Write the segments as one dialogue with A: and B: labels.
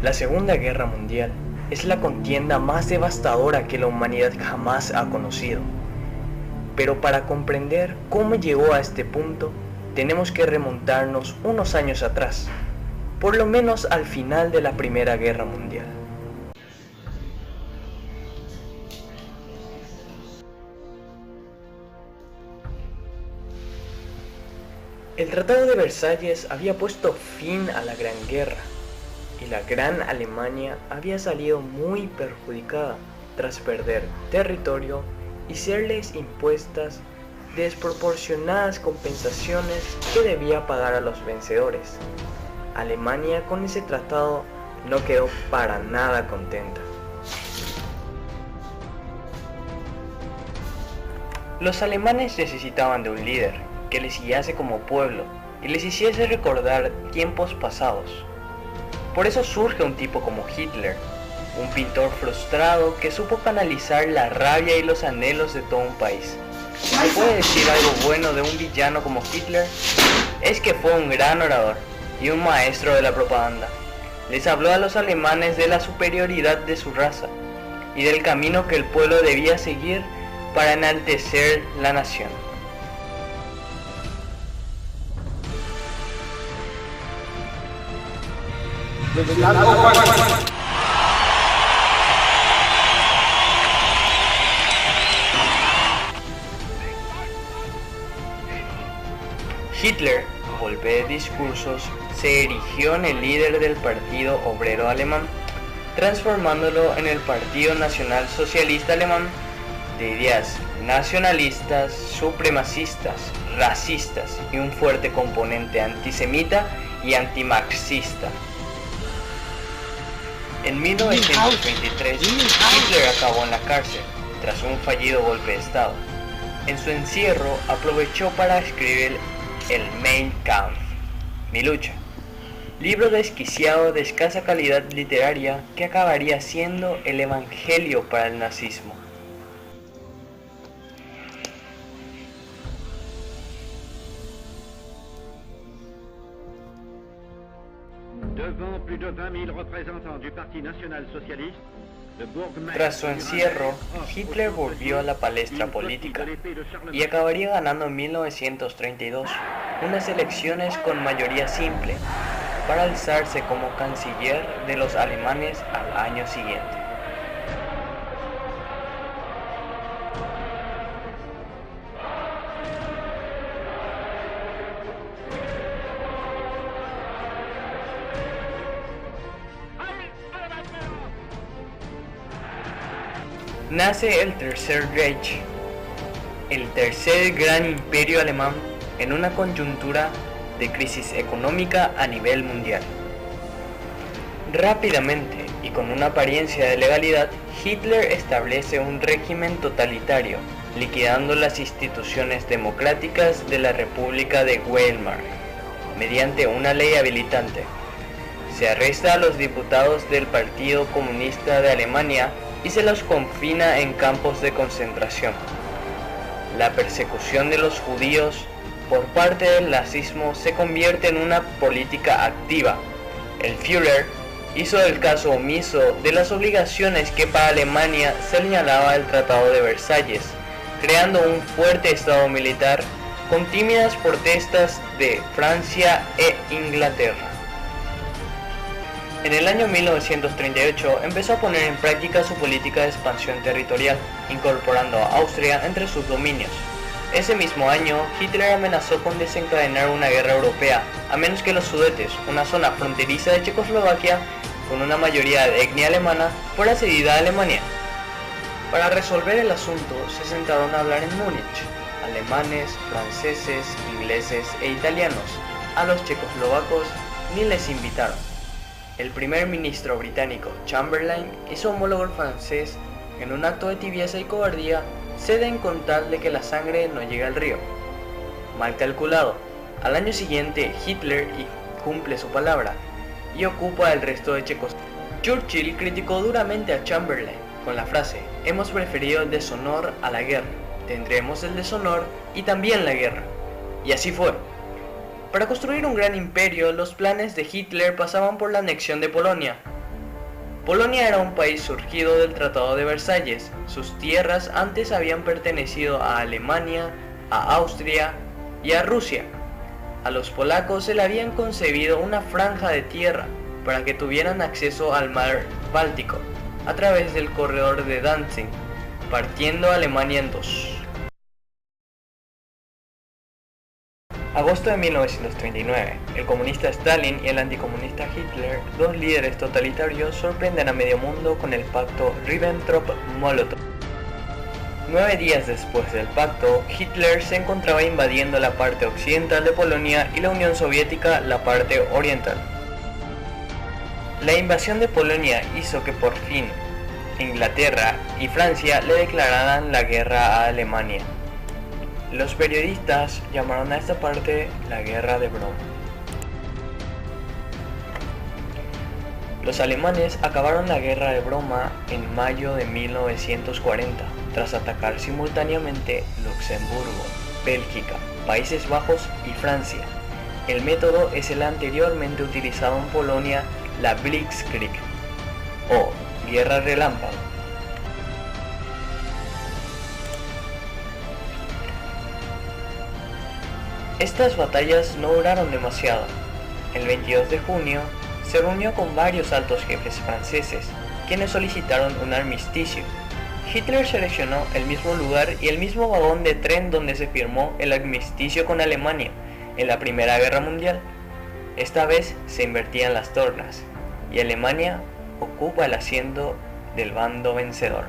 A: La Segunda Guerra Mundial es la contienda más devastadora que la humanidad jamás ha conocido. Pero para comprender cómo llegó a este punto, tenemos que remontarnos unos años atrás, por lo menos al final de la Primera Guerra Mundial. El Tratado de Versalles había puesto fin a la Gran Guerra, y la Gran Alemania había salido muy perjudicada tras perder territorio y serles impuestas desproporcionadas compensaciones que debía pagar a los vencedores. Alemania con ese tratado no quedó para nada contenta. Los alemanes necesitaban de un líder que les guiase como pueblo y les hiciese recordar tiempos pasados. Por eso surge un tipo como Hitler, un pintor frustrado que supo canalizar la rabia y los anhelos de todo un país. Si se puede decir algo bueno de un villano como Hitler, es que fue un gran orador y un maestro de la propaganda. Les habló a los alemanes de la superioridad de su raza y del camino que el pueblo debía seguir para enaltecer la nación. Hitler, a golpe de discursos, se erigió en el líder del Partido Obrero Alemán, transformándolo en el Partido Nacional Socialista Alemán, de ideas nacionalistas, supremacistas, racistas y un fuerte componente antisemita y antimarxista. En 1923, Hitler acabó en la cárcel tras un fallido golpe de Estado. En su encierro aprovechó para escribir el Mein Kampf, Mi lucha, libro desquiciado de escasa calidad literaria que acabaría siendo el evangelio para el nazismo. Tras su encierro, Hitler volvió a la palestra política y acabaría ganando en 1932 unas elecciones con mayoría simple para alzarse como canciller de los alemanes al año siguiente. Nace el Tercer Reich, el tercer gran imperio alemán en una coyuntura de crisis económica a nivel mundial. Rápidamente y con una apariencia de legalidad, Hitler establece un régimen totalitario, liquidando las instituciones democráticas de la República de Weimar mediante una ley habilitante. Se arresta a los diputados del Partido Comunista de Alemania y se los confina en campos de concentración. La persecución de los judíos por parte del nazismo se convierte en una política activa. El Führer hizo el caso omiso de las obligaciones que para Alemania señalaba el Tratado de Versalles, creando un fuerte estado militar con tímidas protestas de Francia e Inglaterra. En el año 1938 empezó a poner en práctica su política de expansión territorial, incorporando a Austria entre sus dominios. Ese mismo año, Hitler amenazó con desencadenar una guerra europea, a menos que los Sudetes, una zona fronteriza de Checoslovaquia, con una mayoría de etnia alemana, fuera cedida a Alemania. Para resolver el asunto, se sentaron a hablar en Múnich, alemanes, franceses, ingleses e italianos. A los checoslovacos ni les invitaron. El primer ministro británico Chamberlain y su homólogo francés, en un acto de tibieza y cobardía, ceden con tal de que la sangre no llegue al río. Mal calculado, al año siguiente Hitler cumple su palabra y ocupa el resto de Checoslovaquia. Churchill criticó duramente a Chamberlain con la frase: hemos preferido el deshonor a la guerra, tendremos el deshonor y también la guerra. Y así fue. Para construir un gran imperio, los planes de Hitler pasaban por la anexión de Polonia, Polonia era un país surgido del Tratado de Versalles. Sus tierras antes habían pertenecido a Alemania, a Austria y a Rusia. A los polacos se le habían concebido una franja de tierra para que tuvieran acceso al mar Báltico a través del corredor de Danzig, partiendo a Alemania en dos. Agosto de 1939, el comunista Stalin y el anticomunista Hitler, dos líderes totalitarios, sorprenden a medio mundo con el pacto Ribbentrop-Molotov. 9 días después del pacto, Hitler se encontraba invadiendo la parte occidental de Polonia y la Unión Soviética la parte oriental. La invasión de Polonia hizo que por fin Inglaterra y Francia le declararan la guerra a Alemania. Los periodistas llamaron a esta parte la Guerra de Broma. Los alemanes acabaron la Guerra de Broma en mayo de 1940, tras atacar simultáneamente Luxemburgo, Bélgica, Países Bajos y Francia. El método es el anteriormente utilizado en Polonia, la Blitzkrieg, o Guerra Relámpago. Estas batallas no duraron demasiado. El 22 de junio se reunió con varios altos jefes franceses, quienes solicitaron un armisticio. Hitler seleccionó el mismo lugar y el mismo vagón de tren donde se firmó el armisticio con Alemania en la Primera Guerra Mundial. Esta vez se invertían las tornas y Alemania ocupa el asiento del bando vencedor.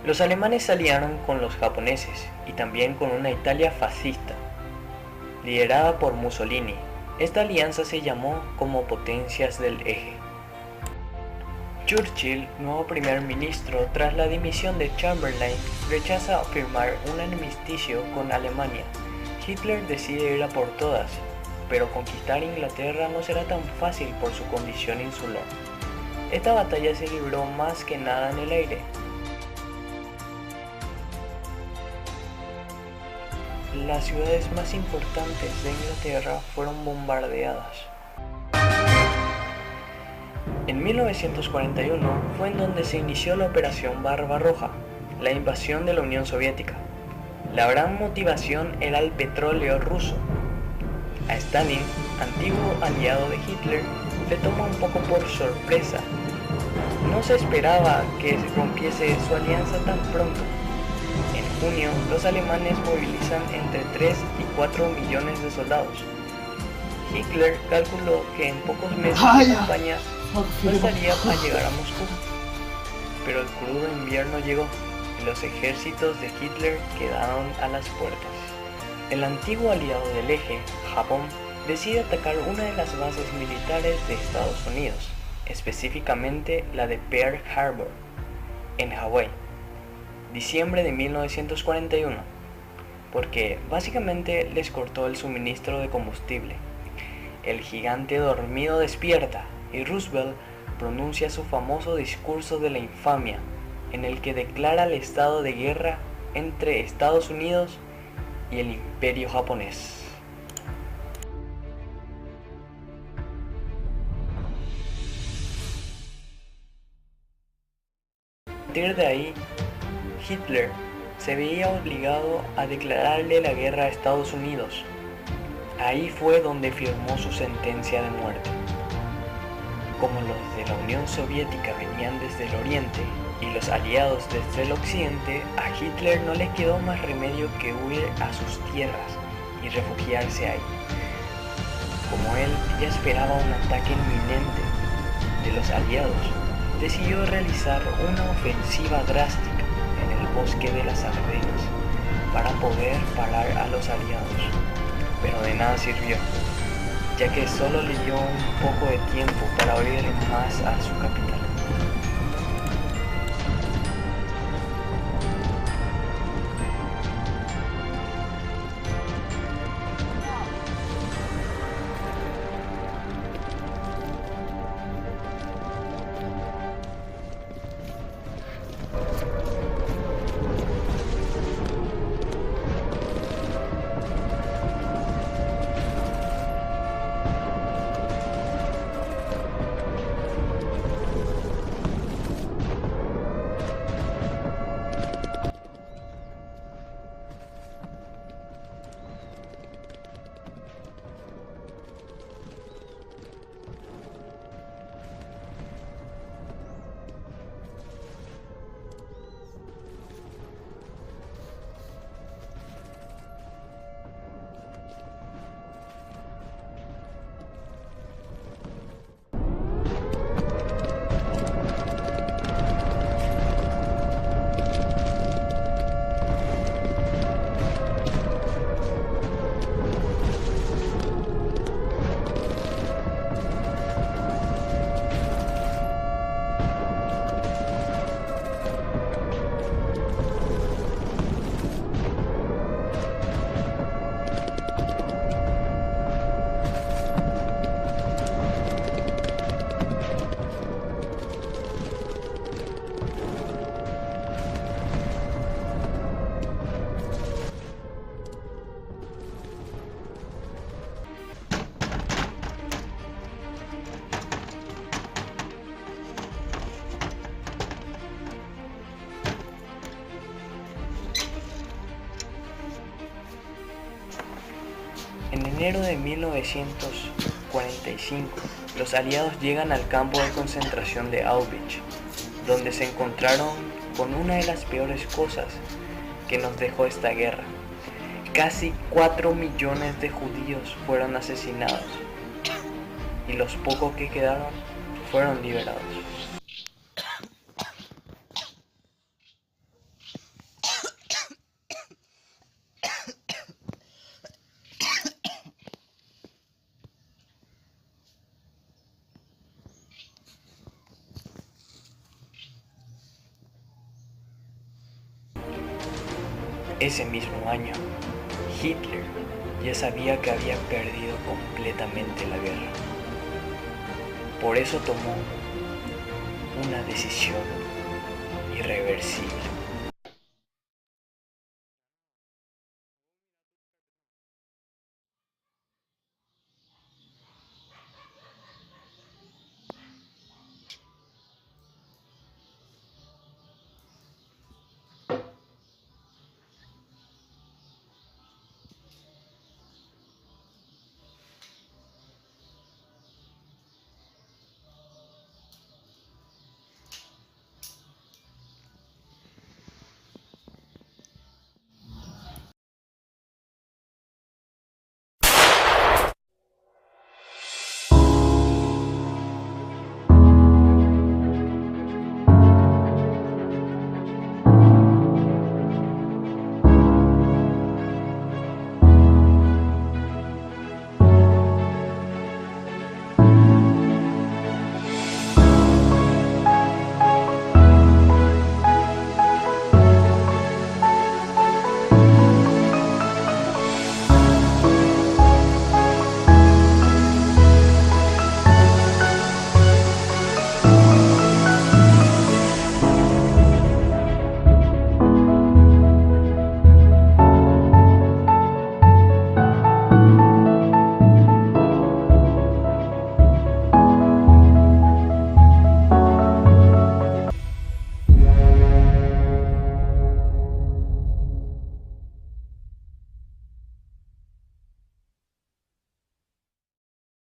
A: Los alemanes se aliaron con los japoneses y también con una Italia fascista, liderada por Mussolini. Esta alianza se llamó como Potencias del Eje. Churchill, nuevo primer ministro tras la dimisión de Chamberlain, rechaza firmar un armisticio con Alemania. Hitler decide ir a por todas, pero conquistar Inglaterra no será tan fácil por su condición insular. Esta batalla se libró más que nada en el aire. Las ciudades más importantes de Inglaterra fueron bombardeadas. En 1941 fue en donde se inició la Operación Barbarroja, la invasión de la Unión Soviética. La gran motivación era el petróleo ruso. A Stalin, antiguo aliado de Hitler, le tomó un poco por sorpresa. No se esperaba que se rompiese su alianza tan pronto. En junio, los alemanes movilizan entre 3 y 4 millones de soldados. Hitler calculó que en pocos meses de campaña no estaría para llegar a Moscú. Pero el crudo invierno llegó y los ejércitos de Hitler quedaron a las puertas. El antiguo aliado del eje, Japón, decide atacar una de las bases militares de Estados Unidos, específicamente la de Pearl Harbor, en Hawái. Diciembre de 1941, porque básicamente les cortó el suministro de combustible. El gigante dormido despierta y Roosevelt pronuncia su famoso discurso de la infamia, en el que declara el estado de guerra entre Estados Unidos y el Imperio japonés. A partir de ahí, Hitler se veía obligado a declararle la guerra a Estados Unidos. Ahí fue donde firmó su sentencia de muerte. Como los de la Unión Soviética venían desde el oriente y los aliados desde el occidente, a Hitler no le quedó más remedio que huir a sus tierras y refugiarse ahí. Como él ya esperaba un ataque inminente de los aliados, decidió realizar una ofensiva drástica en el bosque de las Ardenas para poder parar a los aliados. pero de nada sirvió, ya que solo le dio un poco de tiempo para huir más a su capital. En enero de 1945, los aliados llegan al campo de concentración de Auschwitz, donde se encontraron con una de las peores cosas que nos dejó esta guerra. Casi 4 millones de judíos fueron asesinados y los pocos que quedaron fueron liberados. Ese mismo año, Hitler ya sabía que había perdido completamente la guerra. Por eso tomó una decisión irreversible.